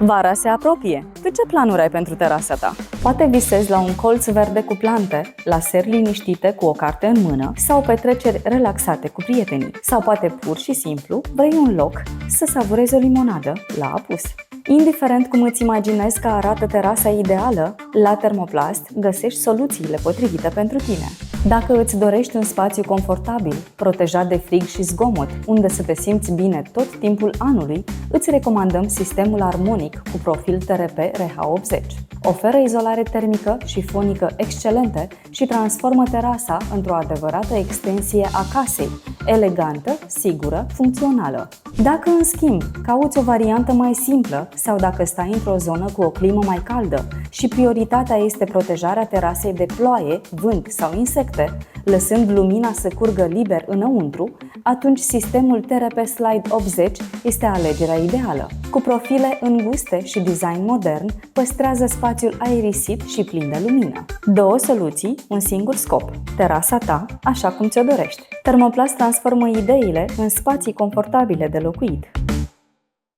Vara se apropie. Tu ce planuri ai pentru terasa ta? Poate visezi la un colț verde cu plante, la seri liniștite cu o carte în mână sau petreceri relaxate cu prietenii. Sau poate pur și simplu vrei un loc să savurezi o limonadă la apus. Indiferent cum îți imaginezi că arată terasa ideală, la Thermoplast găsești soluțiile potrivite pentru tine. Dacă îți dorești un spațiu confortabil, protejat de frig și zgomot, unde să te simți bine tot timpul anului, îți recomandăm sistemul armonic cu profil TRP RH80. Oferă izolare termică și fonică excelente și transformă terasa într-o adevărată extensie a casei, elegantă, sigură, funcțională. Dacă, în schimb, cauți o variantă mai simplă sau dacă stai într-o zonă cu o climă mai caldă și prioritatea este protejarea terasei de ploaie, vânt sau insecte, lăsând lumina să curgă liber înăuntru, atunci sistemul TRP Slide 80 este alegerea ideală. Cu profile înguste și design modern, păstrează spațiul aerisit și plin de lumină. Două soluții, un singur scop: terasa ta așa cum ți-o dorești. Thermoplast transformă ideile în spații confortabile de locuit.